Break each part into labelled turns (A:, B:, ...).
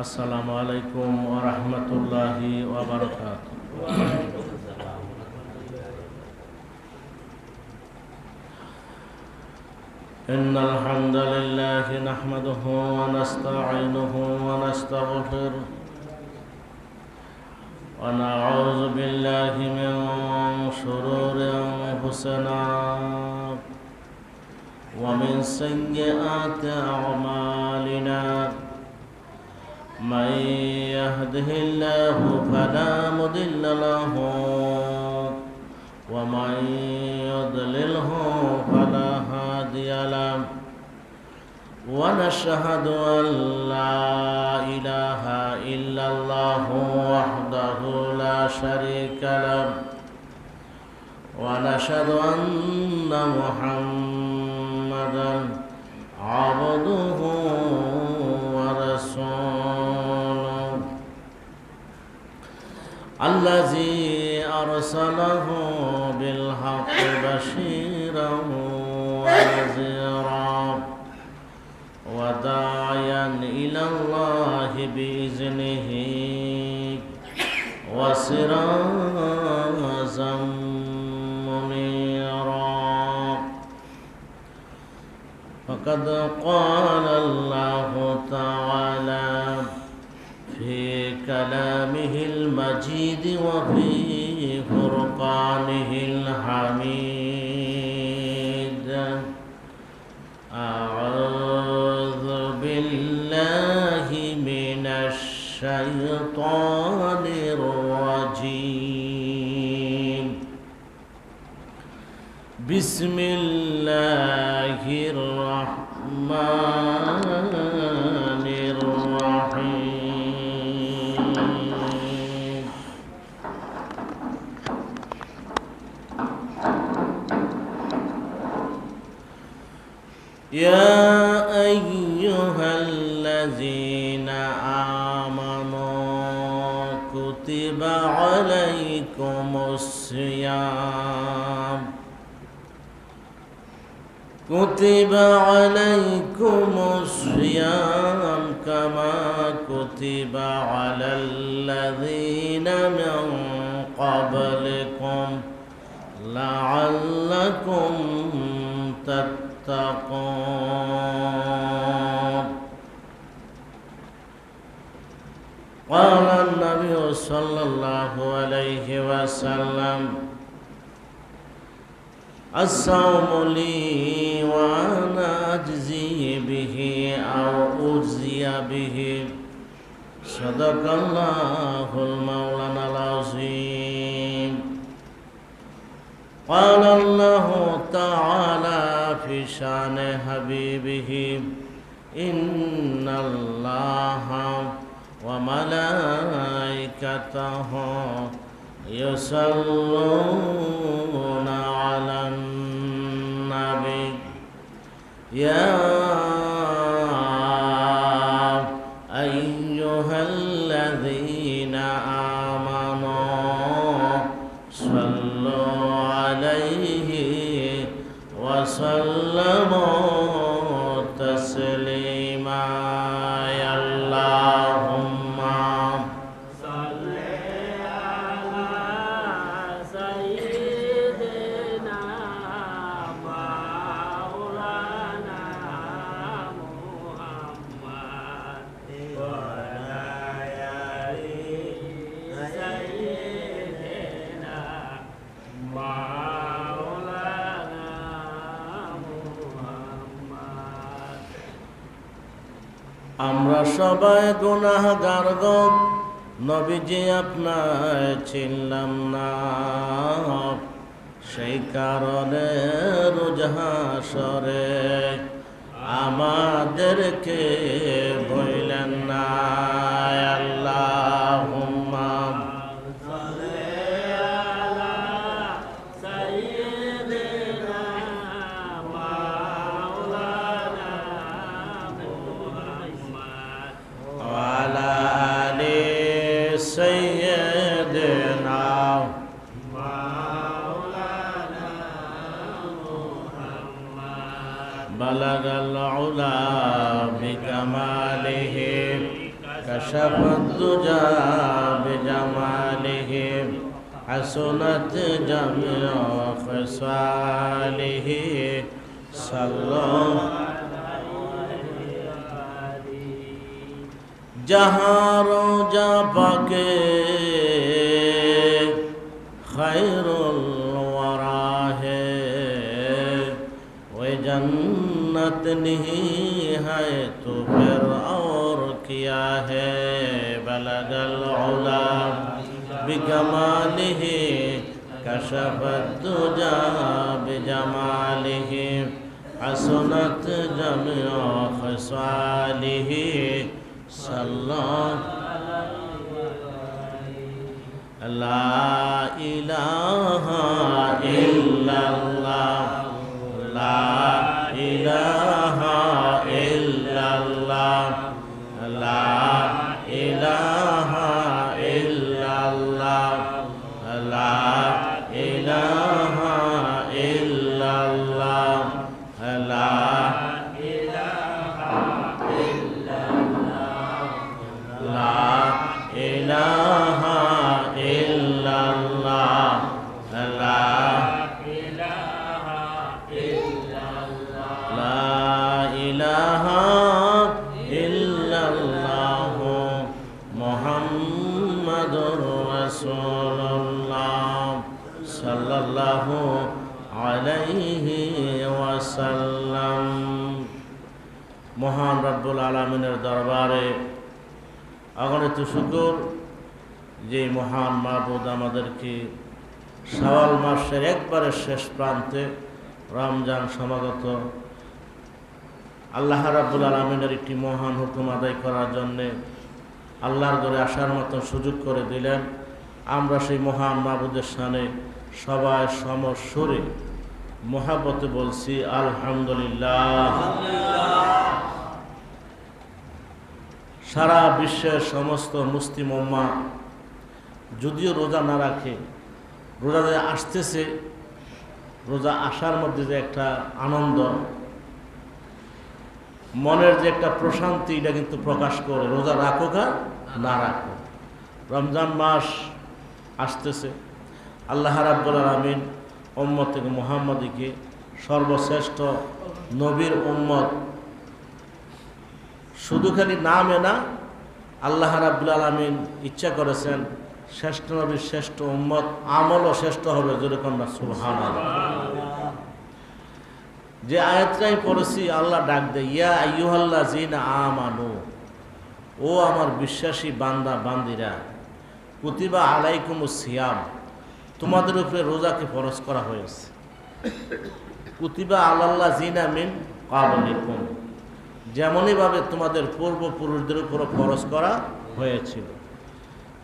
A: আসসালামু আলাইকুম ওয়া রাহমাতুল্লাহি ওয়া বারাকাতুহু। ইন্নাল হামদালিল্লাহি নাহমাদুহু ওয়া নাস্তাঈনুহু ওয়া নাস্তাগফিরুহ ওয়া নাউযু বিল্লাহি মিন শুরুরি আনফুসিনা ওয়া মিন sayyi'ati a'malina. من يهده الله فلا مضل له ومن يضلله فلا هادي له ونشهد أن لا إله إلا الله وحده لا شريك له ونشهد أن محمدا عبده ورسوله الذي أرسله بالحق بشيرا ونذيرا وداعيا إلى الله بإذنه وسراجا منيرا. فقد قال الله تعالى في كلامه المجيد وفي فرقانه الحميد: أعوذ بالله من الشيطان الرجيم. بسم الله الرحمن الرحيم. يا أيها الذين آمنوا كتب عليكم الصيام كما كتب على الذين من قبلكم لعلكم تتقون. قال النبي صلى الله عليه وسلم: الصوم لي وأنا أجزي به أو أجزي به. صدق الله المولانا العظيم. قال الله تعالى في شأن حبيبه: إن الله وملائكته يصلون على النبي يا أيها الذين آمنوا صلوا عليه وسلموا تسليما. يا اللهم صل على سيدنا مولانا محمد وعلى آل سيدنا مولانا محمد. আমরা সবাই গুনাহগার গো, নবীজি আপনার চিনলাম না, সেই কারণে রোজ হাসরে আমাদেরকে বললেন না। আল্লাহুম্মা بلغ العلا بكماله كشف الدجى بجماله حسنت جميع خصاله صلى जहाँ रोजा पाके खैरुल वरा है वे जन्नत नहीं है तो फिर और क्या है बलगल उला बिकमालिही कशफत दुजा बिजमालिही हसनत जमीअ खसालिही ला इलाहा इल्लल्लाह ला इलाहा इल्लल्लाह ला इलाहा इल्लल्लाह ला इलाहा इल्लल्लाह ला इलाहा इल्लल्लाह ला इलाहा इल्लल्लाह मुहम्मदुर रसूलुल्लाह सल्लल्लाहु अलैहि ওয়াসাল্লাম। মহান রব্বুল আলামিনের দরবারে অগণিত শুকর যে মহান মাবুদ আমাদেরকে শাওয়াল মাসের একবারে শেষ প্রান্তে রমজান সমাগত আল্লাহ রাব্বুল আলামিনের একটি মহান হুকুম আদায় করার জন্যে আল্লাহর ঘরে আসার মতো সুযোগ করে দিলেন। আমরা সেই মহান মাবুদের শানে সবাই সমস্বরে মহাব্বতে বলছি আলহামদুলিল্লাহ। সারা বিশ্বের সমস্ত মুসলিম উম্মাহ যদিও রোজা না রাখে, রোজা যে আসতেছে, রোজা আসার মধ্যে যে একটা আনন্দ, মনের যে একটা প্রশান্তি, এটা কিন্তু প্রকাশ করে রোজা রাখো আর না রাখো। রমজান মাস আসতেছে, আল্লাহ রাব্বুল আলামিন উম্মতে মুহাম্মাদীকে সর্বশ্রেষ্ঠ নবীর উম্মত শুধু খালি নামে না, আল্লাহ রাব্বুল আলামিন ইচ্ছা করেছেন শ্রেষ্ঠ নবীর শ্রেষ্ঠ উম্মত আমলও শ্রেষ্ঠ হবে। যেরকম না সুবহানাল্লাহ। যে আয়াতটাই পড়েছি, আল্লাহ ডাক দেয় ইয়া আইয়ুহাল্লাযীনা আমানু, ও আমার বিশ্বাসী বান্দা বান্দিরা, কুতিবা আলাইকুমুস সিয়াম, তোমাদের উপরে রোজাকে ফরজ করা হয়েছে। কুতিবা আলাল্লাযীনা মিন ক্বাবলিকুম, যেমনইভাবে তোমাদের পূর্বপুরুষদের উপর ফরজ করা হয়েছিল।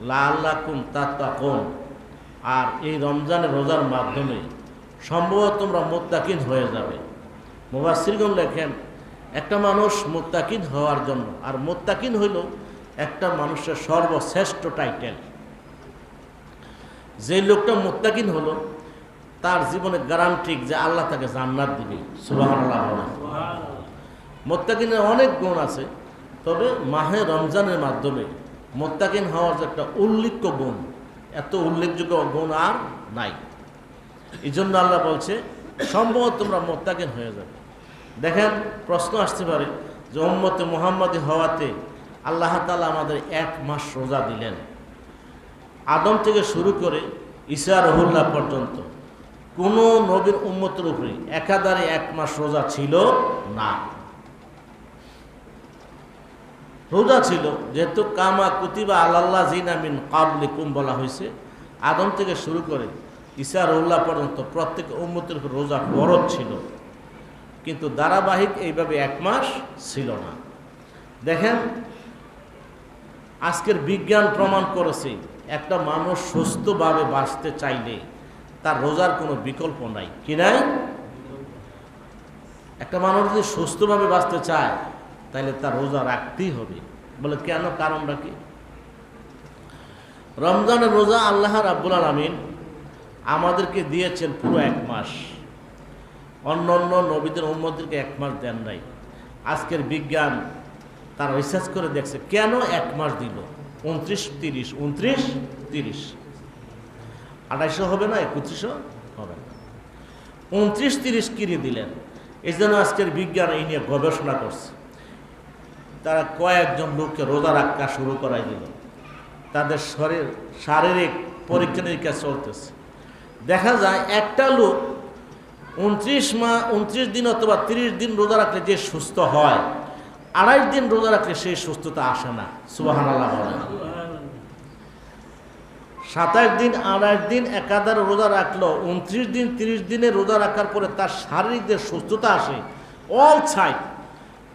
A: লাআল্লাকুম তাত্তাকুন, আর এই রমজানের রোজার মাধ্যমে সম্ভবত তোমরা মুত্তাকিন হয়ে যাবে। মুফাসসিরগণ লেখেন একটা মানুষ মুত্তাকিন হওয়ার জন্য, আর মুত্তাকিন হইল একটা মানুষের সর্বশ্রেষ্ঠ টাইটেল। যে লোকটা মুত্তাকিন হলো তার জীবনে গ্যারান্টি যে আল্লাহ তাকে জান্নাত দিবে। সুবহানাল্লাহ। মুত্তাকিনের অনেক গুণ আছে, তবে মাহে রমজানের মাধ্যমে মুত্তাকিন হওয়ার যে একটা উল্লেখ্য গুণ, এত উল্লেখযোগ্য গুণ আর নাই। এই জন্য আল্লাহ বলছে সম্ভবত তোমরা মুত্তাকিন হয়ে যাবে। দেখেন, প্রশ্ন আসতে পারে যে উম্মতে মুহাম্মাদী হওয়াতে আল্লাহ তাআলা আমাদের 1 মাস রোজা দিলেন। আদম থেকে শুরু করে ঈসা রুহুল্লাহ পর্যন্ত কোনো নবীর উম্মতের উপরে একাধারে 1 মাস রোজা ছিল না। রোজা ছিল যেহেতু কামা কুতিবা আলাল্লাযীনা মিন ক্বাবলিকুম বলা হয়েছে, আদম থেকে শুরু করে ঈসা রুহুল্লাহ পর্যন্ত প্রত্যেক উম্মতের উপর রোজা ফরজ ছিল, কিন্তু ধারাবাহিক এইভাবে 1 মাস ছিল না। দেখেন, আজকের বিজ্ঞান প্রমাণ করেছে একটা মানুষ সুস্থভাবে বাঁচতে চাইলে তার রোজার কোনো বিকল্প নাই। কি নাই? একটা মানুষ যদি সুস্থভাবে বাঁচতে চায় তাহলে তার রোজা রাখতেই হবে। বলে কেন? কারণটা কি? রমজানের রোজা আল্লাহ রাব্বুল আলামিন আমাদেরকে দিয়েছেন পুরো 1 মাস। অন্য অন্য নবীদের উম্মতদেরকে 1 মাস দেন নাই। আজকের বিজ্ঞান তারা রিসার্চ করে দেখছে কেন 1 মাস দিল। 29-30 29-30 2800 হবে না, 3100 হবে না, 29-30 কিনে দিলেন। এই জন্য আজকের বিজ্ঞান এই নিয়ে গবেষণা করছে। তারা কয়েকজন লোককে রোজা রাখা শুরু করাই দিল। তাদের শারীরিক পরীক্ষা নিরীক্ষা চলতেছে। দেখা যায় একটা লোক 29 দিন অথবা 30 দিন রোজা রাখলে যে সুস্থ হয়, 28 দিন রোজা রাখলে সেই সুস্থতা আসে না। সুবহানাল্লাহ বলেন। 27 দিন 28 দিন একাধারে রোজা রাখলো, 29 দিন 30 দিনে রোজা রাখার পরে তার শারীরিক যে সুস্থতা আসে অল সাইড,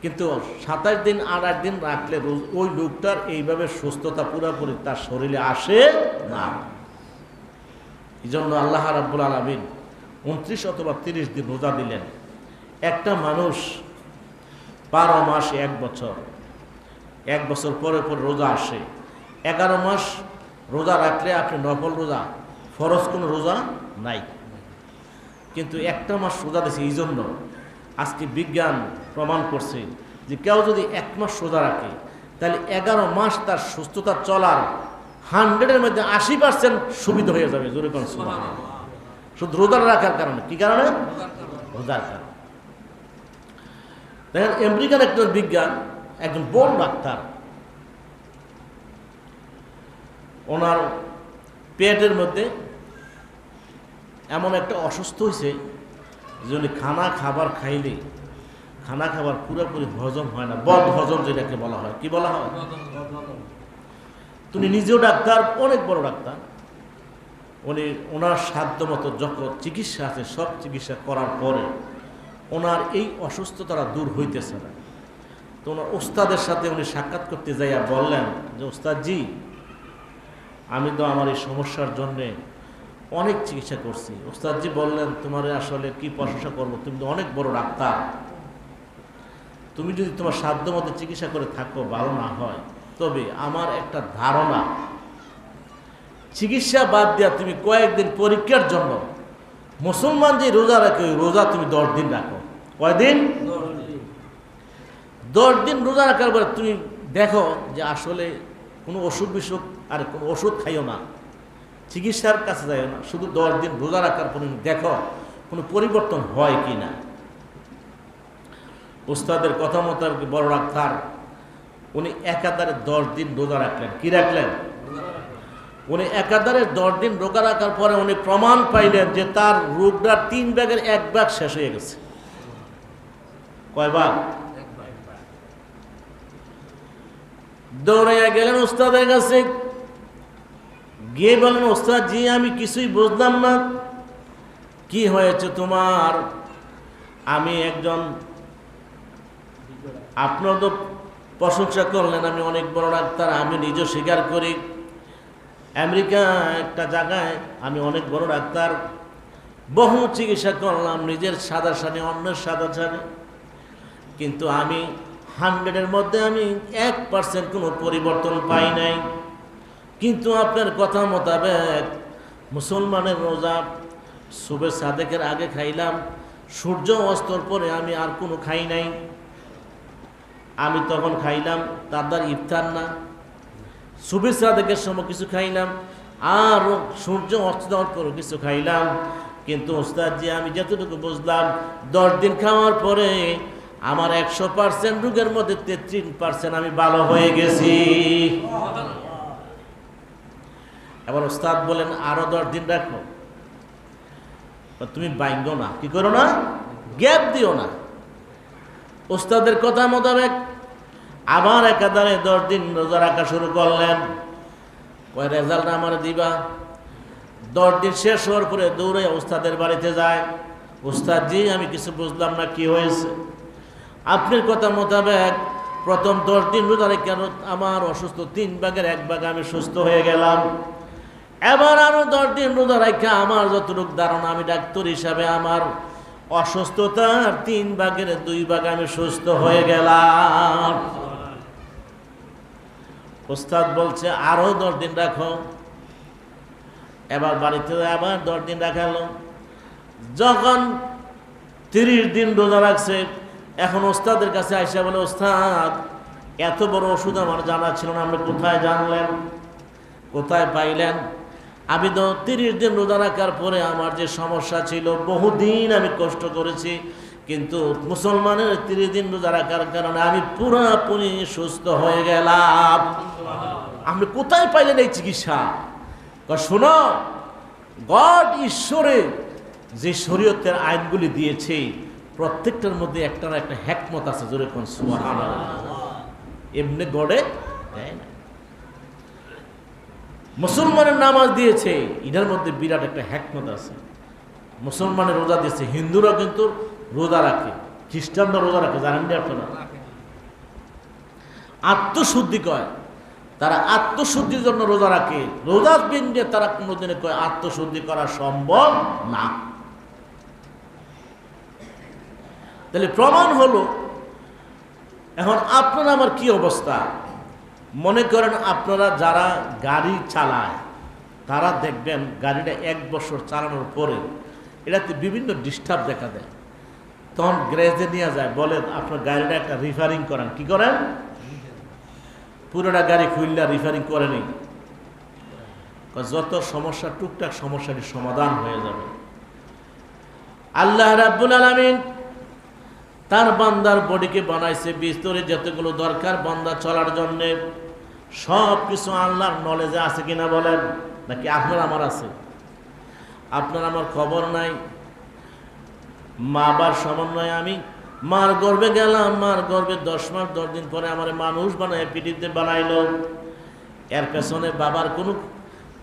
A: কিন্তু 27 দিন 28 দিন রাখলে ওই লোকটার এইভাবে সুস্থতা পুরোপুরি তার শরীরে আসে না। এই জন্য আল্লাহ রাব্বুল আলামিন 29 অথবা 30 দিন রোজা দিলেন। একটা মানুষ 12 মাস 1 বছর, 1 বছর পরে পরে রোজা আসে। 11 মাস রোজা রাখলে আপনি নফল রোজা, ফরজ কোনো রোজা নাই, কিন্তু একটা মাস রোজা দিয়েছে। এই জন্য আজকে বিজ্ঞান প্রমাণ করছে যে কেউ যদি 1 মাস রোজা রাখে তাহলে 11 মাস তার সুস্থতা চলার 100-এর মধ্যে 80% সুবিধা হয়ে যাবে। জোরে কোন সুবহানাল্লাহ। শুধু রোজা রাখার কারণে। কি কারণে? রোজার কারণে। দেখেন আমেরিকার একজন বিজ্ঞান, একজন বড় ডাক্তার, ওনার পেটের মধ্যে এমন একটা অসুস্থ হয়েছে যে উনি খাবার পুরোপুরি হজম হয় না, বদ হজম যেটাকে বলা হয়। কি বলা হয়? উনি নিজেও ডাক্তার, অনেক বড় ডাক্তার। উনি ওনার সাধ্য মতো যত চিকিৎসা আছে সব চিকিৎসা করার পরে ওনার এই অসুস্থতাটা দূর হইতেছে না। তো ওনার ওস্তাদের সাথে উনি সাক্ষাৎ করতে যাইয়া বললেন যে ওস্তাদজি, আমি তো আমার এই সমস্যার জন্যে অনেক চিকিৎসা করছি। ওস্তাদজি বললেন, তোমার আসলে কি প্রশংসা করবো, তুমি তো অনেক বড় ডাক্তার, তুমি যদি তোমার সাধ্য মতো চিকিৎসা করে থাকো ভালো না হয়, তবে আমার একটা ধারণা, চিকিৎসা বাদ দিয়া তুমি কয়েকদিন পরীক্ষার জন্য মুসলমান যে রোজা রাখে ওই রোজা তুমি 10 দিন রাখো। কয়দিন? 10 দিন রোজা রাখার পরে তুমি দেখো যে আসলে কোনো অসুখ বিসুখ আর কোনো ওষুধ খাইও না, চিকিৎসার কাছে যাইও না, শুধু 10 দিন রোজা রাখার পরে দেখো কোনো পরিবর্তন হয় কি না। উস্তাদের কথা মতো বড় ডাক্তার উনি একাধারে 10 দিন রোজা রাখলেন। কি রাখলেন? উনি একাধারে 10 দিন রোজা রাখার পরে উনি প্রমাণ পাইলেন যে তার রোগটার 3 ভাগের 1 ভাগ শেষ হয়ে গেছে। কয় ভাগ? দৌড়াইয়া গেলেন উস্তাদের কাছে, গিয়ে বলেন, ওস্তাদ জি, আমি কিছুই বুঝলাম না, কি হয়েছে তোমার? আমি একজন, আপনার তো প্রশংসা করলেন, আমি অনেক বড় ডাক্তার, আমি নিজেও স্বীকার করি আমেরিকা একটা জায়গায় আমি অনেক বড় ডাক্তার, বহু চিকিৎসা করলাম নিজের সাদা সানে, অন্যের সাদা সানে, কিন্তু আমি 100-এর মধ্যে আমি 1% কোনো পরিবর্তন পাই নাই। কিন্তু আপনার কথা মোতাবেক মুসলমানের রোজা সুবে সাদেকের আগে খাইলাম, সূর্য অস্তর পরে আমি আর কোনো খাই নাই। আমি তখন খাইলাম তার দ্বারা ইফতার না, সুবে সাদেকের সময় কিছু খাইলাম, আর সূর্য অস্ত যাওয়ার পরে কিছু খাইলাম। কিন্তু ওস্তাদজি, আমি যতটুকু বুঝলাম 10 দিন খাওয়ার পরে আমার 100% রোগের মধ্যে 33% আমি ভালো হয়ে গেছি। এবার ওস্তাদ বলেন, আরো 10 দিন রাখো। তুমি বাইঙ্গো না, কি করো না, গ্যাপ দিও না। ওস্তাদের কথা মোতাবেক আবার একাধারে 10 দিন রোজা রাখা শুরু করলেন। কয় রেজাল্ট আমার দিবা। 10 দিন শেষ হওয়ার পরে দৌড়ে ওস্তাদের বাড়িতে যায়, ওস্তাদজি, আমি কিছু বুঝলাম না, কি হয়েছে? আপনার কথা মোতাবেক প্রথম 10 দিন রোজা রেখে আমার অসুস্থ 3 ভাগের 1 ভাগ আমি সুস্থ হয়ে গেলাম। এবার আরো 10 দিন রোজা রেখে আমার যতটুকু ধারণা, আমি ডাক্তার হিসাবে আমার অসুস্থতার 3 ভাগের 2 ভাগ আমি সুস্থ হয়ে গেলাম। ওস্তাদ বলছে আরো 10 দিন রাখো। এবার বাড়িতে আবার 10 দিন রাখালো। যখন 30 দিন রোজা রাখছে। এখন ওস্তাদের কাছে আইসা বলে, ওস্তাদ এত বড় ওষুধ আমার জানা ছিল না, আপনি কোথায় জানলেন, কোথায় পাইলেন? আমি তো 30 দিন রোজা রাখার পরে আমার যে সমস্যা ছিল, বহুদিন আমি কষ্ট করেছি, কিন্তু মুসলমানের 30 দিন রোজা রাখার কারণে আমি পুরোপুরি সুস্থ হয়ে গেলাম। আপনি কোথায় পাইলেন এই চিকিৎসা? শোনো, গড ঈশ্বরে যে শরীয়তের আইনগুলি দিয়েছে প্রত্যেকটার মধ্যে একটা না একটা হিকমত আছে। জোরে কোন সুবহানাল্লাহ। এমনি গড়ে দেয় না। মুসলমানের নামাজ দিয়েছে, এটার মধ্যে বিরাট একটা হিকমত আছে। মুসলমানের রোজা দিয়েছে, হিন্দুরা কিন্তু রোজা রাখে, খ্রিস্টানরা রোজা রাখে, জানেন না আপনারা? আত্মশুদ্ধি কয়, তারা আত্মশুদ্ধির জন্য রোজা রাখে। রোজা ভেঙে তারা কোনোদিনে কয় আত্মশুদ্ধি করা সম্ভব না। তাহলে প্রমাণ হলো, এখন আপনারা আমার কি অবস্থা? মনে করেন আপনারা যারা গাড়ি চালায় তারা দেখবেন গাড়িটা 1 বছর চালানোর পরে এটাতে বিভিন্ন ডিস্টার্ব দেখা দেয়, তখন গ্যারেজে নিয়ে যায়, বলেন আপনার গাড়িটা একটা রিফারিং করেন। কি করেন? পুরোটা গাড়ি খুললে রিফারিং করেনি, যত সমস্যা টুকটাক সমস্যাটি সমাধান হয়ে যাবে। আল্লাহ রাব্বুল আলামিন তার বান্দার বডিকে বানাইছে ভিতরে যতগুলো দরকার বান্দা চলার জন্য, সব কিছু আল্লাহর নলেজে আছে কিনা বলেন? নাকি আপনার আমার আছে? আপনার আমার খবর নাই। মা বাবার সমন্বয়ে আমি মার গর্ভে গেলাম, মার গর্ভে 10 মাস 10 দিন পরে আমার মানুষ বানায় পৃথিবীতে বানাইলো। এর পেছনে বাবার কোনো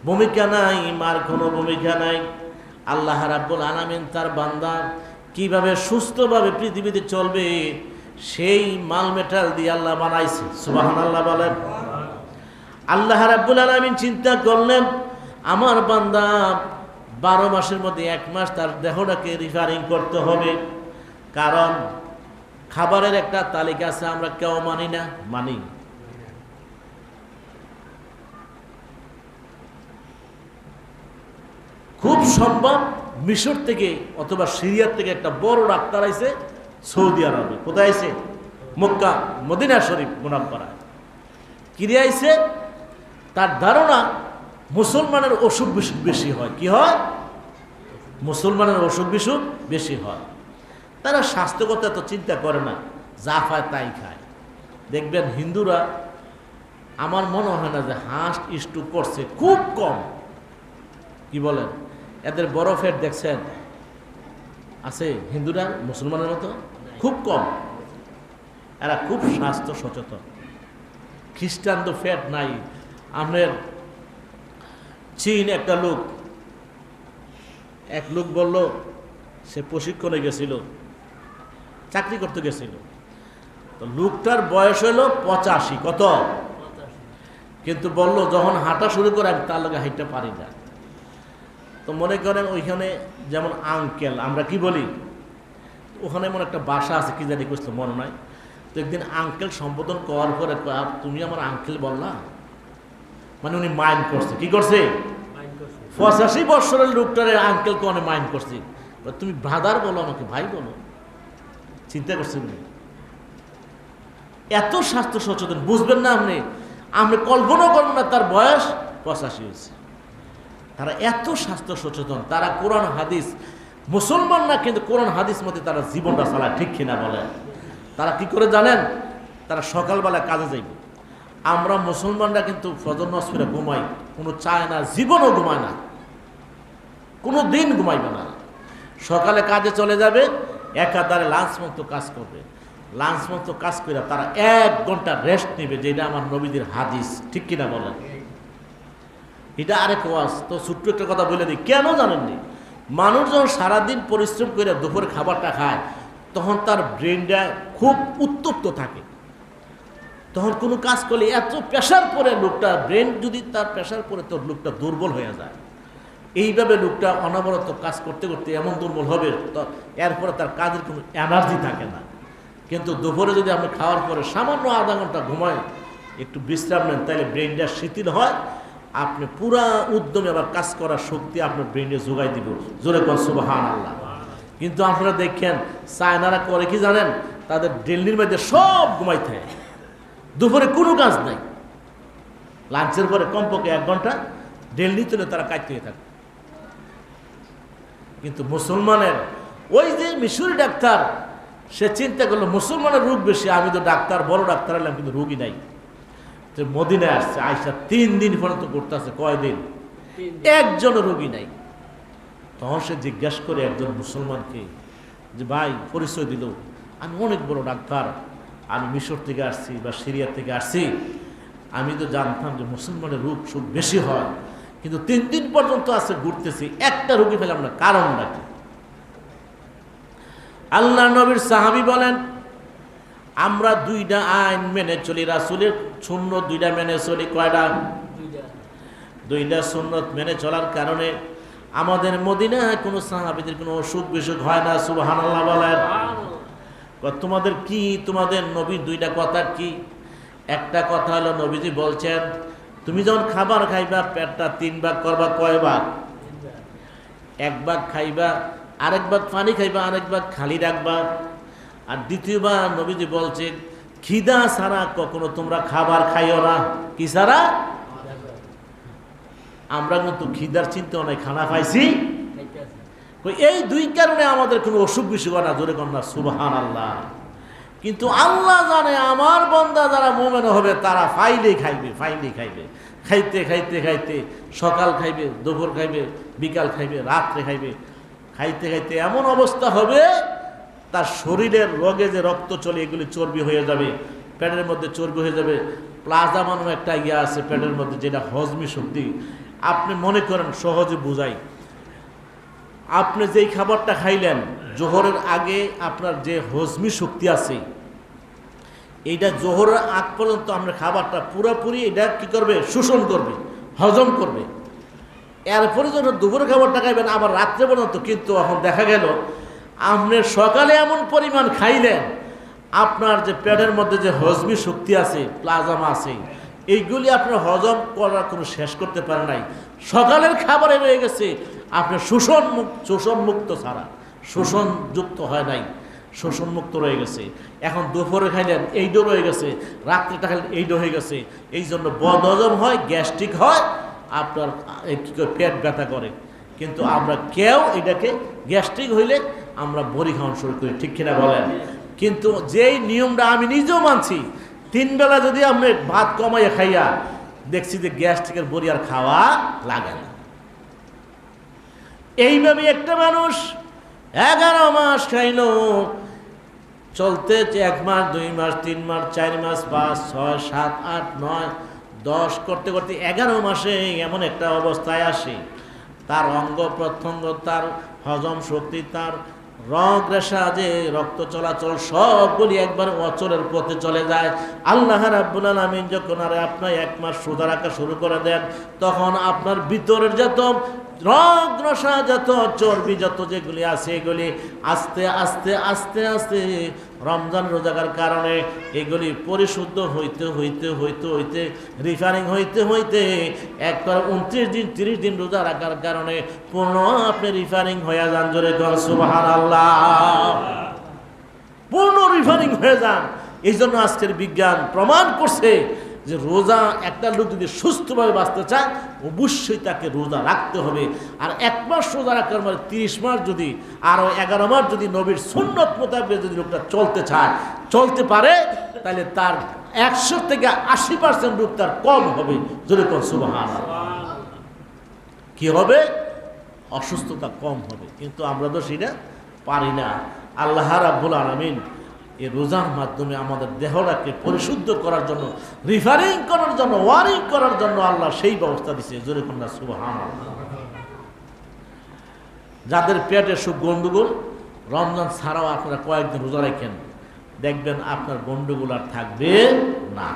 A: ভূমিকা নাই, মার কোনো ভূমিকা নাই। আল্লাহ রাব্বুল আলামিন তার বান্দা কিভাবে সুস্থভাবে পৃথিবীতে চলবে সেই মাল মেটাল দিয়ে আল্লাহ বানাইছে। সুবহানাল্লাহ বলেন। আল্লাহ রাব্বুল আলামিন চিন্তা করলেন, আমার বান্দা 12 মাসের মধ্যে 1 মাস তার দেহটাকে রিফারিং করতে হবে। কারণ খাবারের একটা তালিকা আছে, আমরা কেউ মানি না? মানি। খুব সম্ভব মিশর থেকে অথবা সিরিয়ার থেকে একটা বড় ডাক্তার আইছে সৌদি আরবে। কোথায় আইছে? মক্কা মদিনা শরীফ মুনাফফারায়। কিরে আইছে? তার ধারণা মুসলমানের অসুখ বিসুখ বেশি হয়। কি হয়? মুসলমানের অসুখ বিসুখ বেশি হয়। তারা স্বাস্থ্যগত এত চিন্তা করে না, যা খায় তাই খায়। দেখবেন হিন্দুরা, আমার মনে হয় না যে হাঁস স্ট্রোক করছে, খুব কম। কি বলেন? এদের বড় ফ্যাট দেখছেন আছে হিন্দুরা মুসলমানের মতো? খুব কম। এরা খুব স্বাস্থ্য সচেতন। খ্রিস্টান তো ফ্যাট নাই। আপনার চীন এক লোক বলল, সে প্রশিক্ষণে গেছিল, চাকরি করতে গেছিল। তো লোকটার বয়স হলো 85। কত? কিন্তু বলল যখন হাঁটা শুরু করে আমি তার লগে হাঁটতে পারি না। তো মনে করেন ওইখানে যেমন আঙ্কেল আমরা কি বলি, ওখানে এমন একটা বাসা আছে, কি জানি করছিল মনে নাই। তো একদিন আঙ্কেল সম্বোধন করার পরে, তুমি আমার আঙ্কেল বললা, মানে উনি মাইন্ড করছে। কি করছে? 85 বছরের লোকটারে আঙ্কেল কোনে মাইন্ড করছে। তুমি ব্রাদার বলো, আমাকে ভাই বলো। চিন্তা করছেন? এত স্বাস্থ্য সচেতন, বুঝবেন না আপনি? আপনি কল্পনা করবেন না তার বয়স 85 হয়েছে। তারা এত স্বাস্থ্য সচেতন, তারা কোরআন হাদিস, মুসলমান না কিন্তু কোরআন হাদিস মতে তারা জীবনটা চালায়। ঠিক কিনা বলেন? তারা কি করে জানেন? তারা সকালবেলা কাজে যাইব। আমরা মুসলমানরা কিন্তু ফজর নামাজ পড়ে ঘুমাই, কোনো চায় না, জীবনও ঘুমায় না, কোনো দিন ঘুমাইবে না। সকালে কাজে চলে যাবে, একাধারে লাঞ্চ মতো কাজ করবে। লাঞ্চ মতো কাজ করে তারা 1 ঘন্টা রেস্ট নেবে, যেটা আমার নবীদের হাদিস। ঠিক কিনা বলেন? এটা আরেক ওয়াজ। তো ছোট্ট একটা কথা বলে দিই, কেন জানেননি? মানুষ যখন সারাদিন পরিশ্রম করে দুপুরে খাবারটা খায়, তখন তার ব্রেনটা খুব উত্তপ্ত থাকে। তখন কোনো কাজ করলে এত প্রেশার পরে লোকটা, ব্রেন যদি তার প্রেশার পরে, তোর লোকটা দুর্বল হয়ে যায়। এইভাবে লোকটা অনবরত কাজ করতে করতে এমন দুর্বল হবে, তো এরপরে তার কাজের কোনো এনার্জি থাকে না। কিন্তু দুপুরে যদি আপনি খাওয়ার পরে সামান্য আধা ঘন্টা ঘুমায়, একটু বিশ্রাম নেন, তাহলে ব্রেনটা শিথিল হয়, আপনি পুরা উদ্যমে আবার কাজ করার শক্তি আপনার ব্রেনে যোগাই দিব। জোরে কোন সুবহানাল্লাহ। কিন্তু আপনারা দেখেন চায়নারা করে কি জানেন, তাদের দিল্লির মধ্যে সব ঘুমাইতে হয়, দুপুরে কোনো কাজ নাই, লাঞ্চের পরে কমপক্ষে 1 ঘন্টা দিল্লি তুলে তারা কাটতে থাকে। কিন্তু মুসলমানের ওই যে মিশরি ডাক্তার, সে চিন্তা করলো মুসলমানের রোগ বেশি, আমি তো ডাক্তার, বড় ডাক্তার এলাম, কিন্তু রোগী নাই। তো মদিনায় আসছে, আয়সা 3 দিন পর্যন্ত করতে আছে, কয়দিন, একজন রোগী নাই। তখন সে জিজ্ঞাসা করে একজন মুসলমানকে যে ভাই, পরিচয় দিল, আমি অনেক বড় ডাক্তার, আমি মিশর থেকে আসছি বা সিরিয়া থেকে আসছি, আমি তো জানতাম যে মুসলমানের রোগ সুখ বেশি হয়, কিন্তু 3 দিন পর্যন্ত আছে ঘুরতেছি, একটা রোগী পেলাম না, কারণ নাকি? আল্লাহ নবীর সাহাবী বলেন, আমরা 2টা আইন মেনে চলি, রাসূলের সুন্নত 2টা মেনে চলি। কয়টা? 2টা সুন্নত মেনে চলার কারণে আমাদের মদিনায় কোনো সাহাবীদের কোনো অসুখ বিসুখ হয় না। সুবহানাল্লাহ বলেন। তোমাদের কি, তোমাদের নবীর 2টা কথা কি? একটা কথা হলো, নবীজি বলছেন তুমি যখন খাবার খাইবা পেটটা 3 ভাগ করবা। কয় ভাগ? 1 ভাগ খাইবা, আরেক ভাগ পানি খাইবা, আরেক ভাগ খালি রাখবা। আর দ্বিতীয়বার নবীজি বলছেন খিদা ছাড়া কখনো তোমরা খাবার খাইও না। কি ছাড়া? আমরা কিন্তু খিদার চিন্তা অনেক খানা পাইছি, এই 2 কারণে আমাদের কোনো অসুখ বিসুখ না। জোরে কন্যা সুবহানাল্লাহ। কিন্তু আল্লাহ জানে আমার বান্দা যারা মুমিন হবে তারা ফাইলেই খাইবে, ফাইলেই খাইবে, খাইতে খাইতে খাইতে সকাল খাইবে, দুপুর খাইবে, বিকাল খাইবে, রাত্রে খাইবে, খাইতে খাইতে এমন অবস্থা হবে তার শরীরের রোগে যে রক্ত চলে এগুলি চর্বি হয়ে যাবে, পেটের মধ্যে চর্বি হয়ে যাবে। প্লাজমা নামে একটা ইয়া আছে পেটের মধ্যে, যেটা হজমি শক্তি। আপনি মনে করেন, সহজে বুঝাই, আপনি যেই খাবারটা খাইলেন জোহরের আগে, আপনার যে হজমি শক্তি আছে এইটা জোহরের আগ পর্যন্ত আপনার খাবারটা পুরোপুরি এটা কি করবে? শোষণ করবে, হজম করবে। এরপরে যখন দুপুরে খাবারটা খাইবেন আবার রাত্রে পর্যন্ত, কিন্তু এখন দেখা গেল আপনি সকালে এমন পরিমাণ খাইলেন, আপনার যে পেটের মধ্যে যে হজমি শক্তি আছে, প্লাজমা আছে, এইগুলি আপনার হজম করার কোনো শেষ করতে পারে নাই। সকালের খাবারে রয়ে গেছে আপনার শোষণমুক্ত ছাড়া, শোষণযুক্ত হয় নাই, শোষণমুক্ত রয়ে গেছে। এখন দুপুরে খাইলেন এইডো রয়ে গেছে, রাত্রিটা খাইলেন এইডো হয়ে গেছে। এই জন্য বদহজম হয়, গ্যাস্ট্রিক হয়, আপনার কী করে পেট ব্যথা করে। কিন্তু আমরা কেউ এটাকে গ্যাস্ট্রিক হইলে আমরা বড়ি খাওয়ানো শুরু করি, ঠিক কিনা বলেন? কিন্তু যেই নিয়মটা আমি নিজেও মানছি, 3 বেলা যদি আপনি ভাত কমাইয়া খাইয়া, দেখছি যে গ্যাস্ট্রিকের বড়ি আর খাওয়া লাগে না। এইভাবে একটা মানুষ 11 মাস খাইল, চলতে 1 মাস, 2 মাস, 3 মাস, 4 মাস, 5, 6, 7, 8, 9, 10 করতে করতে 11 মাসে এমন একটা অবস্থায় আসে, তার অঙ্গ প্রত্যঙ্গ, তার হজম শক্তি, তার রগ রেশা, যে রক্ত চলাচল সবগুলি একবার অচলের পথে চলে যায়। আল্লাহ রাব্বুল আলামিন যখন আর আপনার 1 মাস রোজা রাখা শুরু করে দেন, তখন আপনার ভিতরের যত রগ রসা, যত চর্বি, যত যেগুলি আছে, এগুলি আস্তে আস্তে আস্তে আস্তে রমজান রোজার কারণে এগুলি পরিশুদ্ধ হইতে হইতে হইতে হইতে রিফারিং হইতে হইতে একবার 29 দিন 30 দিন রোজা রাখার কারণে পূর্ণ আপনি রিফারিং হয়ে যান। জোরে কর সুবহানাল্লাহ। পূর্ণ রিফারিং হয়ে যান। এই জন্য আজকের বিজ্ঞান প্রমাণ করছে যে রোজা, একটা লোক যদি সুস্থভাবে বাঁচতে চায় অবশ্যই তাকে রোজা রাখতে হবে। আর 1 মাস রোজা রাখার মানে 30 মাস যদি, আরও 11 মাস যদি নবীর সুন্নত মোতাবেক যদি লোকটা চলতে চায়, চলতে পারে, তাহলে তার 100 থেকে 80% রোগ তার কম হবে। যদি কোন সুবহানাল্লাহ, কি হবে? অসুস্থতা কম হবে। কিন্তু আমরা তো সেটা পারি না। আল্লাহ রাব্বুল আলামিন এই রোজার মাধ্যমে আমাদের দেহটাকে পরিশুদ্ধ করার জন্য, রিফারিং করার জন্য, ওয়ারিং করার জন্য আল্লাহ সেই ব্যবস্থা দিচ্ছে। জোরে কন্যা সুবহানাল্লাহ। যাদের পেটের সুখ গন্ডগোল, রমজান ছাড়াও আপনারা কয়েকদিন রোজা রাখেন, দেখবেন আপনার গন্ডগোল আর থাকবে না।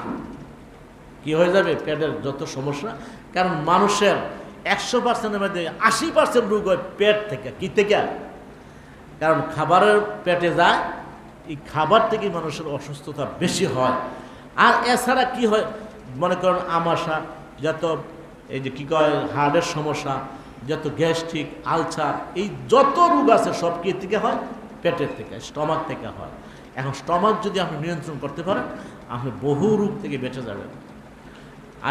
A: কি হয়ে যাবে? পেটের যত সমস্যা, কারণ মানুষের 100%-এর মধ্যে 80% রোগ হয় পেট থেকে। কি থেকে? কারণ খাবারের পেটে যায়, এই খাবার থেকে মানুষের অসুস্থতা বেশি হয়। আর এছাড়া কি হয়, মনে করেন আমাশা, যত এই যে কী কয় হার্টের সমস্যা, যত গ্যাস্ট্রিক, আলসার, এই যত রোগ আছে সব কি থেকে হয়? পেটের থেকে, স্টমাক থেকে হয়। এখন স্টমাক যদি আপনি নিয়ন্ত্রণ করতে পারেন, আপনি বহু রোগ থেকে বেঁচে যাবেন।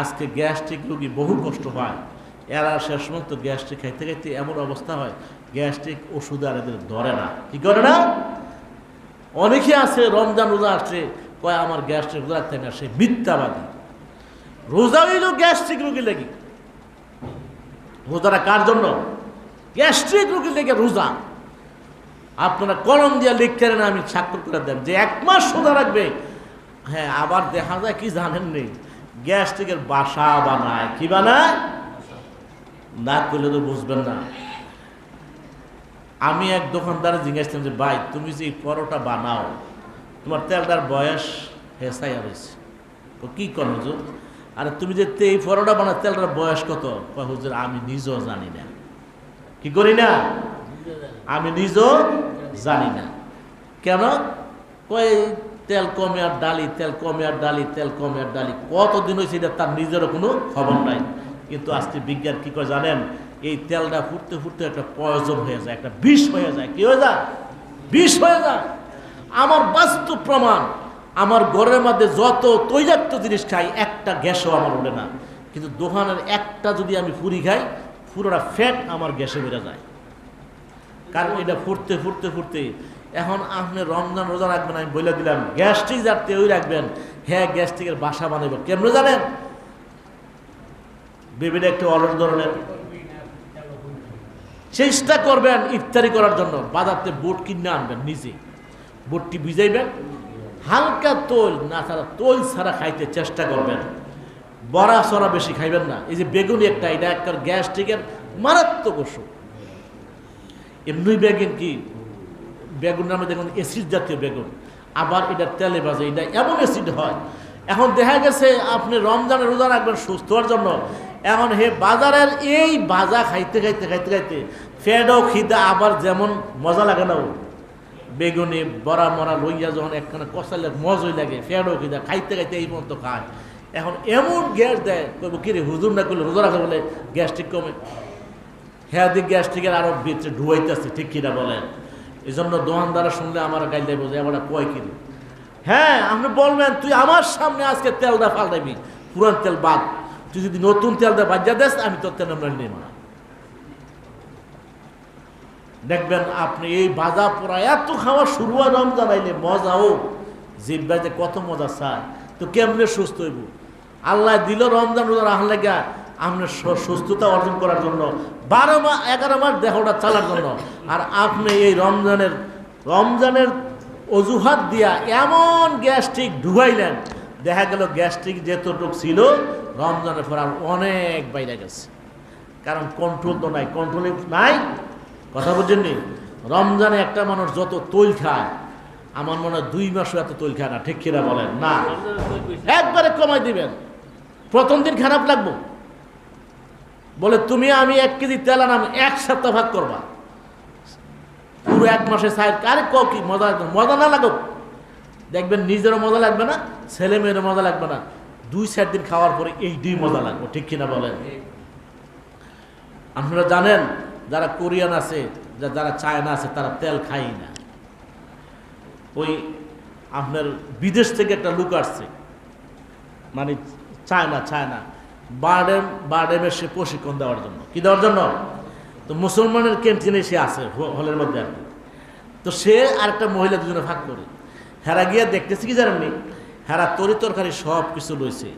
A: আজকে গ্যাস্ট্রিক রোগী বহু কষ্ট হয়, এরা শেষ সময় তো গ্যাস্ট্রিক খাইতে খাইতে এমন অবস্থা হয়, গ্যাস্ট্রিক ওষুধ আর এদের ধরে না। কি করে না? অনেকে আছে রমজান রোজা আসছে, কয় আমার গ্যাস্ট্রিক রোজা রাখতে না, সে মিথ্যাবাদী। রোজা হইল গ্যাস্ট্রিক রোগী লেগে। রোজাটা কার জন্য? গ্যাস্ট্রিক রোগী লেগে রোজা। আপনারা কলম দিয়ে লিখতে না, আমি স্বাক্ষর করে দেন যে 1 মাস রোজা রাখবে। হ্যাঁ, আবার দেখা যায় কি জানেন নেই, গ্যাস্ট্রিকের বাসা বানায়। কি বানায়? না করলে তো বুঝবেন না। আমি এক দোকানদারে জিজ্ঞাসলাম যে ভাই, তুমি যে পরোটা বানাও, তোমার তেলটার বয়স হেসাই হয়েছে। তো কি কর হুজুর? আরে তুমি যে এই পরোটা বানাও, তেলটার বয়স কত? কয় হুজুর আমি নিজেও জানি না। কি করি না? আমি নিজেও জানি না। কেন? কয় তেল কমে আর ডালি, তেল কমে আর ডালি, তেল কমে আর ডালি। কতদিন হয়েছে এটা তার নিজেরও কোনো খবর নাই। কিন্তু আজকে বিজ্ঞান কি করে জানেন? এই তেলটা ফুটতে ফুটতে একটা পয়জন হয়ে যায়, একটা বিষ হয়ে যায়। কি হয়ে যায়? বিষ হয়ে যায়। আমার বাস্তব প্রমাণ, আমার ঘরের মধ্যে যত তৈলাক্ত জিনিস খাই, একটা গ্যাসও আমার ওঠে না। কিন্তু দোকানের একটা যদি আমি ফুরি খাই, পুরোটা ফ্যাট আমার গ্যাসে বেড়ে যায়। কারণ এটা ফুটতে ফুটতে ফুটতে, এখন আপনি রমজান রোজা রাখবেন, আমি বলে দিলাম গ্যাস্ট্রিক যার তেই রাখবেন। হ্যাঁ, গ্যাস্ট্রিকের বাসা বানাইব কেমন জানেন? বেবিটা একটু অলস ধরনের চেষ্টা করবেন ইফতারি করার জন্য, বাজারতে বুট কিনে আনবেন, নিজে বুটটি ভিজাইবেন, হালকা তোল না ছাড়া, তোল ছাড়া খাইতে চেষ্টা করবেন। বড়া সরা বেশি খাইবেন না। এই যে বেগুনি একটা, এটা একটা গ্যাস্ট্রিকের মারাত্মক ওষুধ। এমনি বেগুন কি, বেগুন নামে দেখুন অ্যাসিড জাতীয় বেগুন, আবার এটা তেলে বাজে, এটা এমন অ্যাসিড হয়। এখন দেখা গেছে আপনি রমজানের রোজা রাখবেন সুস্থ হওয়ার জন্য, এখন হে বাজারের এই বাজা খাইতে খাইতে খাইতে খাইতে ফেডও খিদা, আবার যেমন মজা লাগে না, ও বেগুনি বড়া মরা লইয়া যখন একখানা কষালে মজই লাগে, ফেডও খিদা খাইতে খাইতে এই পর্যন্ত খায়। এখন এমন গ্যাস দেয়, কইব কি রে হুজুর না করলে রোজা রাখা বলে গ্যাস্ট্রিক কমে। হ্যাঁ, দিক গ্যাস্ট্রিকের আরো ভিতরে ঢুয়াইতেছে, ঠিক কিনা বলেন? এই জন্য দোকানদারা শুনলে আমার গাইলে বোঝে, আমার কয় কিনে। হ্যাঁ, আপনি বলবেন তুই আমার সামনে আজকে তেলটা ফালটাবি, পুরান তেল বাদ, তুই যদি নতুন তেলটা বাজ্যা দেস, আমি তোর তেল আমরা নেব না। দেখবেন আপনি এই ভাজা পোড়া এত খাওয়া শুরু হয় রমজান আইলে, মজাও জিব্বা যে কত মজা চায়, তো কেমনে সুস্থ হইব? আল্লাহ দিল রমজান রোজা রাখার লেগা, আপনার সুস্থতা অর্জন করার জন্য, 12 মাস 11 মাস দেহটা চালার জন্য। আর আপনি এই রমজানের অজুহাত দিয়া এমন গ্যাস্ট্রিক ঢুকাইলেন, দেখা গেল গ্যাস্ট্রিক যেতটুক ছিল রমজানের পর আর অনেক বাইরে গেছে। কারণ কন্ট্রোল তো নাই, কন্ট্রোল নাই। কথা বুঝছেননি? রমজানে একটা মানুষ যত তৈল খায়, আমার মনে হয় 2 মাসও এত তৈল খায় না। ঠিক কিনা বলেন? না, একবারে কমাই দিবেন। প্রথম দিন খারাপ লাগবো, বলে তুমি আমি 1 কেজি তেল আনাম, 1 সপ্তাহ ভাগ করবা, পুরো 1 মাসে সাইড। আরে কি মজা, মজা না লাগুক, দেখবেন নিজেরও মজা লাগবে না, ছেলে মেয়েরও মজা লাগবে না। 2-4 দিন খাওয়ার পরে এই 2 মজা লাগবে। ঠিক কিনা বলেন? আপনারা জানেন যারা কোরিয়ান আছে, যারা চায়না আছে, তারা তেল খাই না। ওই আপনার বিদেশ থেকে একটা লোক আসছে, মানে চায়না বারডেমের সে প্রশিক্ষণ দেওয়ার জন্য। কি দেওয়ার জন্য? তো মুসলমানের ক্যান্টিনে সে আছে হলের মধ্যে আর কি। তো সে আর একটা মহিলা দুজনে ভাগ করে, হেরা গিয়া দেখতেছি কি জানেননি, হেরা তরকারি সব কিছু লইছে,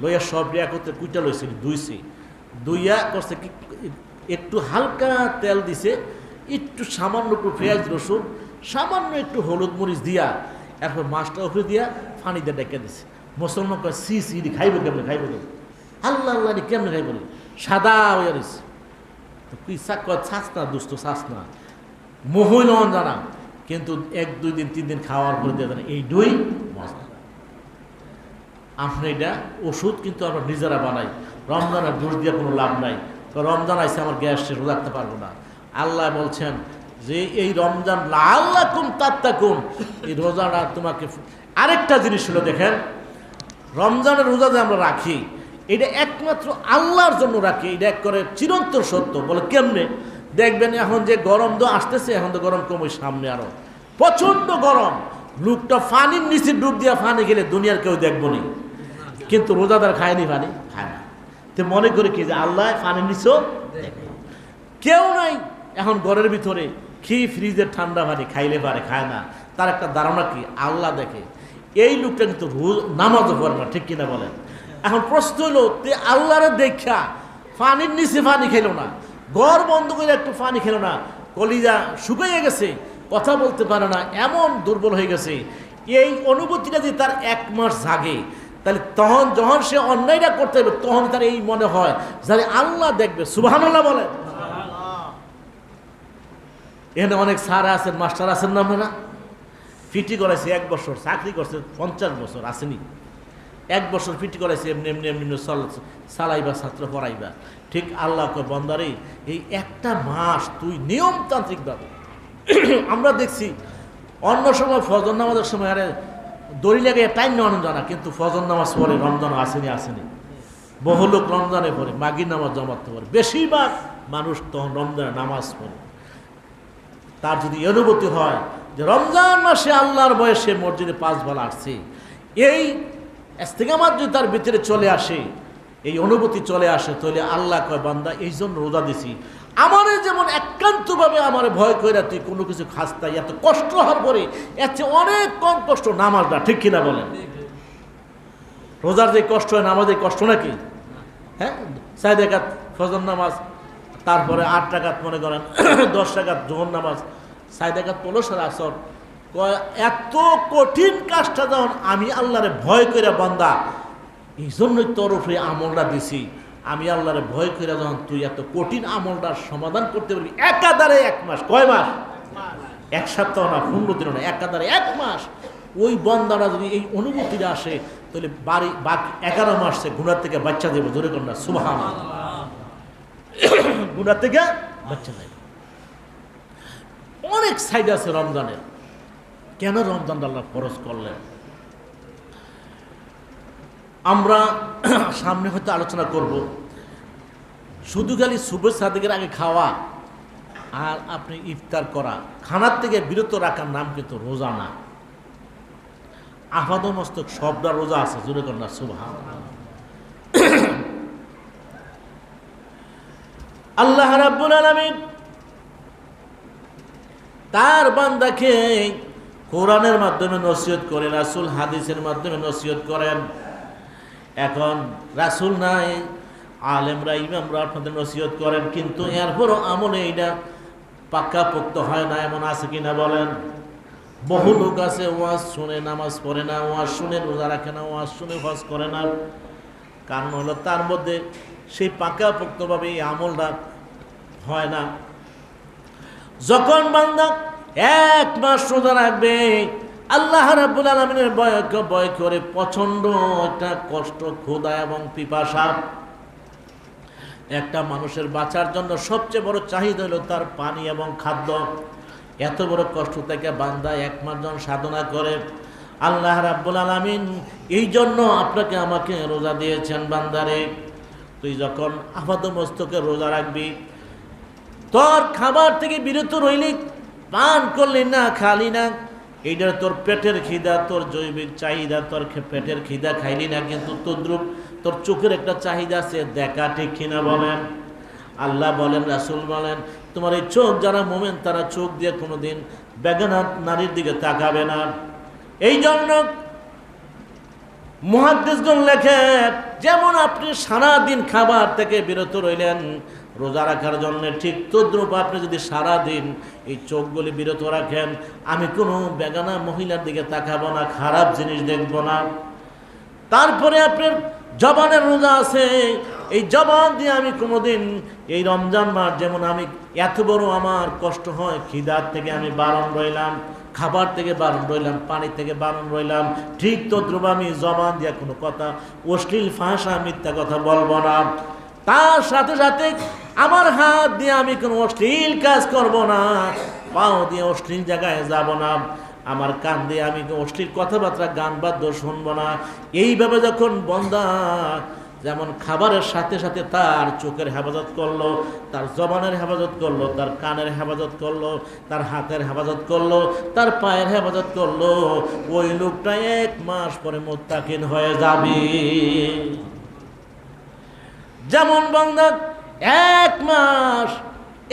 A: লইয়া সব রিয়া করতে কুইটা লইছে, দুইয়া করছে কি, একটু হালকা তেল দিছে, একটু সামান্য একটু পেঁয়াজ রসুন, সামান্য একটু হলুদ মরিচ দিয়া, এরপর মাছটা উপরে দিয়া পানি দিয়ে ডেকে দিছে। মুসলমান কয় সি খাইব কেমনে, খাইব কেমন, আল্লাহ আল্লাহ কেমনে খাইব, সাদা হইয়া রয়েছে। তো কি ছাস না দুষ্ট, ছাস না, মহিল জানা, কিন্তু 1-2 দিন 3 দিন খাওয়ার পরে দিয়ে জানা এই 2 মজা। আপনি এটা ওষুধ কিন্তু আমরা নিজেরা বানাই। রমজানের দোষ দিয়ে কোনো লাভ নাই। তো রমজান আইসে আমার গ্যাস শেষ, রাখতে পারবো না। আল্লাহ বলছেন যে এই রমজান লাআল্লাকুম তাত্তাকুন, এই রোজাটা তোমাকে। আরেকটা জিনিস ছিল দেখেন, রমজানের রোজা যে আমরা রাখি, এটা একমাত্র আল্লাহর জন্য রাখে, এটা এক করে চিরন্তর সত্য। বলে কেমনে? দেখবেন এখন যে গরম তো আসতেছে, এখন তো গরম কমে, সামনে আরো প্রচন্ড গরম, লোকটা পানির নিচে ডুব দিয়া পানি গেলে দুনিয়ার কেউ দেখবো নি, কিন্তু রোজাদার খায়নি, পানি খায় না। তো মনে করে কি যে আল্লাহ পানির নিচেও দেখে, কেউ নাই এখন ঘরের ভিতরে কি ফ্রিজের ঠান্ডা পানি খাইলে পারে, খায় না। তার একটা ধারণা কি আল্লাহ দেখে। এই লোকটা কিন্তু নামাজও পড়ে না, ঠিক কিনা বলেন? এখন প্রশ্ন হলো, তে আল্লাহরে দেখা পানির নিচে পানি খেলো না, ঘর বন্ধ করে একটু পানি খেলো না, কলিজা শুকিয়ে গেছে, কথা বলতে পারে না, এমন দুর্বল হয়ে গেছে, এই অনুভূতিটা যদি তার 1 মাস জাগে, তাহলে তখন যখন সে অন্যায়টা করতে হবে তখন তার এই মনে হয় যাতে আল্লাহ দেখবে। সুবহানাল্লাহ বলেন। এখানে অনেক স্যার আছেন, মাস্টার আছেন না, আপনারা ফিটি করাইছে 1 বছর, চাকরি করছে 50 বছর, আসেনি 1 বছর ফিটি করাইছে, এমনি এমনি এমনি চালাইবা, ছাত্র পড়াইবা। ঠিক আল্লাহ কয় বন্দারে এই 1টা মাস তুই নিয়মতান্ত্রিকভাবে আমরা দেখছি অন্য সময় ফজর নামাজের সময় আরে দড়ি লাগে টাইম নেওয়ানো জানা, কিন্তু ফজর নামাজ পড়ে, রমজান আসেনি বহু লোক রমজানে পড়ে, মাগির নামাজ জমাতে পড়ে, বেশিরভাগ মানুষ তখন রমজানে নামাজ পড়ে। তার যদি অনুভূতি হয় যে রমজান মাসে আল্লাহর বয়সে মসজিদে 5 বেলা আসছে, এই ইস্তেকামাত যদি তার ভিতরে চলে আসে, এই অনুভূতি চলে আসে, তাহলে আল্লাহ কয় বান্দা এই জন্য রোজা দিছি, আমারে যেমন একান্তভাবে আমার ভয় করে তুই কোনো কিছু খাস তাই, এত কষ্ট হওয়ার পরে এর চেয়ে অনেক কম কষ্ট নামাজটা, ঠিক কিনা বলেন? রোজার যে কষ্ট হয় নামাজের কষ্ট নাকি? হ্যাঁ, 4 রাকাত ফজর নামাজ, তারপরে 8 রাকাত মনে করেন 10 রাকাত জোহর নামাজ, 4 রাকাত পড়লো সারা আসর। এত কঠিন কাজটা যখন আমি আল্লাহরে ভয় করে বান্দা, এই জন্যই তোর উপরে আমলটা দিছি, আমি আল্লাহরে ভয় করে যখন তুই এত কঠিন আমলটার সমাধান করতে পারবি একাধারে 1 মাস, কয় মাস? 1 সপ্তাহ না, 15 দিন না, একাধারে 1 মাস, ওই বন্দারা যদি এই অনুভূতিটা আসে তাহলে বাকি 11 মাস সে গুনার থেকে বাচ্চা দেবো, জোরে কর না সুবহানাল্লাহ। গুনার থেকে বাচ্চা দেবে। অনেক সাইড আছে রমজানের। কেন রমজান আল্লাহ ফরজ করলেন আমরা সামনে হয়তো আলোচনা করব। শুধু খালি সুবহ সাদিকের আগে খাওয়া আর আপনি ইফতার করা, খানার থেকে বিরত রাখার নাম কিন্তু রোজা না। আপাদ মস্তক সবটা রোজা আছে, জোরে কর না সুবহানাল্লাহ। আল্লাহ রাব্বুল আলামিন তার বান্দাকে কোরআনের মাধ্যমে নসিহত করেন, রাসূল হাদিসের মাধ্যমে নসিহত করেন। এখন রাসূল নাই, আলেমরা ইমামরা আপনাদের নসিহত করেন, কিন্তু এরপরও আমলে এইটা পাক্কা পোক্ত হয় না, এমন আছে কিনা বলেন? বহু লোক আছে ওয়াজ শুনে নামাজ পড়ে না, ওয়াজ শুনে রোজা রাখে না, ওয়াজ শুনে হজ করে না। কারণ হলো তার মধ্যে সেই পাক্কা পোক্তভাবে এই আমলটা হয় না। যখন বান্দা 1 মাস রোজা রাখবে, আল্লাহ রাব্বুল আলামিনের ভয় করে প্রচন্ড একটা কষ্ট, ক্ষুধা এবং পিপাসা। একটা মানুষের বাঁচার জন্য সবচেয়ে বড় চাহিদা হলো তার পানি এবং খাদ্য। এত বড় কষ্ট থেকে বান্দা 1 মাস যখন সাধনা করে, আল্লাহ রাব্বুল আলামিন এই জন্য আপনাকে আমাকে রোজা দিয়েছেন। বান্দারে তুই যখন আপাদ মস্তকে রোজা রাখবি, তোর খাবার থেকে বিরত রইলি, পান করলি না, খালি না, এইটা তোর পেটের খিদা, তোর জৈবিক চাহিদা, তোর পেটের খিদা খাইলি না, কিন্তু তদ্রুপ তোর চোখের একটা চাহিদা আছে দেখা, ঠিক কিনা বলেন? আল্লাহ বলেন, রাসূল বলেন, তোমার এই চোখ যারা মোমেন তারা চোখ দিয়ে কোনোদিন বেগানা নারীর দিকে তাকাবে না। এই জন্য মুহাদ্দিসগণ লেখেন, যেমন আপনি সারাদিন খাবার থেকে বিরত রইলেন রোজা রাখার জন্য, ঠিক তদ্রুপ আপনি যদি সারাদিন এই চোখগুলি বিরত রাখেন, আমি কোনো বেগানা মহিলার দিকে তাকাবো না, খারাপ জিনিস দেখব না। তারপরে আপনার জবানের রোজা আছে, এই জবান দিয়ে আমি কোনোদিন এই রমজান মাস, যেমন আমি এত বড় আমার কষ্ট হয়, খিদার থেকে আমি বারণ রইলাম, খাবার থেকে বারণ রইলাম, পানি থেকে বারণ রইলাম, ঠিক তদ্রুপ আমি জবান দিয়ে কোনো কথা, অশ্লীল ভাষা, মিথ্যা কথা বলবো না। তার সাথে সাথে আমার হাত দিয়ে আমি কোনো অশ্লীল কাজ করব না, পাও দিয়ে অশ্লীল জায়গায় যাব না, আমার কান দিয়ে আমি অশ্লীল কথাবার্তা, গান বাদ্য শুনবো না। এইভাবে যখন বন্দা যেমন খাবারের সাথে সাথে তার চোখের হেফাজত করলো, তার জবানের হেফাজত করলো, তার কানের হেফাজত করলো, তার হাতের হেফাজত করলো, তার পায়ের হেফাজত করলো, ওই লোকটা 1 মাস পরে মুত্তাকিন হয়ে যাবে। যেমন বান্দা 1 মাস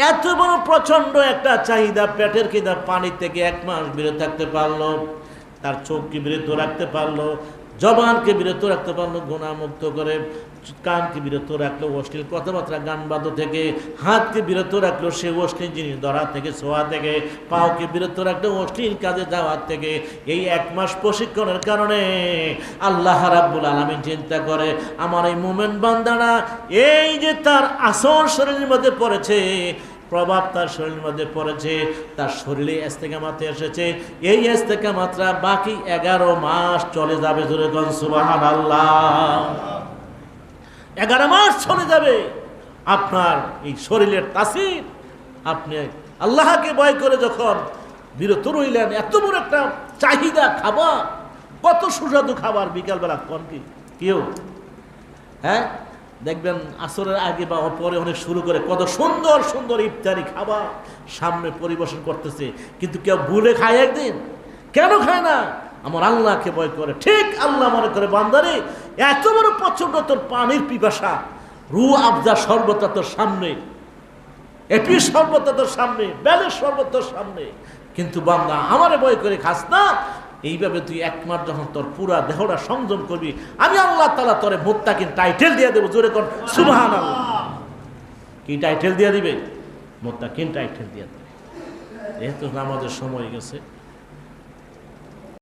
A: এত বড় প্রচন্ড একটা চাহিদা, পেটের খিদা, পানি থেকে 1 মাস বিরত থাকতে পারলো, তার চোখকে বিরত রাখতে পারলো, জবানকে বিরত রাখতে পারলো গুনাহমুক্ত করে, কানকে বিরত রাখলো অশ্লীল কথাবার্তা গান বাদ্য থেকে, হাতকে বিরত রাখলো সে অশ্লীল জিনিস ধরা থেকে, ছোঁয়া থেকে, পাওকে বিরত রাখলো অশ্লীল কাজে যাওয়ার থেকে। এই 1 মাস প্রশিক্ষণের কারণে আল্লাহ রাব্বুল আলামিন চিন্তা করে, আমার এই মুমিন বান্দারা এই যে তার আসল শরীরের মধ্যে পড়েছে, প্রভাব তার শরীরের মধ্যে পড়েছে, তার শরীরে ইস্তেকামাতে এসেছে, এই ইস্তেকামাতরা বাকি 11 মাস চলে যাবে। জোরে কোন সুবহানাল্লাহ। 11 মাস চলে যাবে আপনার এই শরীরের তাসির। আপনি আল্লাহকে ভয় করে যখন বিরত রইলেন, এত বড় একটা চাহিদা খাবার, কত সুস্বাদু খাবার বিকালবেলা কোন কি কেউ হ্যাঁ দেখবেন আসরের আগে বা পরে অনেক শুরু করে কত সুন্দর সুন্দর ইফতারি খাবার সামনে পরিবেশন করতেছে, কিন্তু কেউ ভুলে খায় একদিন। কেন খায় না? আমার আল্লাহকে ভয় করে। ঠিক আল্লাহ মনে করে, বান্দারে এত বড় প্রচন্ড তোর পানির পিপাসা, রু আফজা শরবত তোর সামনে, এপি শরবত তোর সামনে, বেলের শরবত তোর সামনে, কিন্তু বান্দা আমারে ভয় করে খাস না। এইভাবে তুই 1 মাস যখন তোর পুরা দেহটা সংযম করবি, আমি আল্লাহ তাআলা তোরে মুত্তাকিন টাইটেল দিয়ে দেবো। জোরে কর সুবহানাল্লাহ। কি টাইটেল দিয়ে দিবে? মুত্তাকিন টাইটেল দিয়ে দেবে। যেহেতু নামাজের সময় গেছে।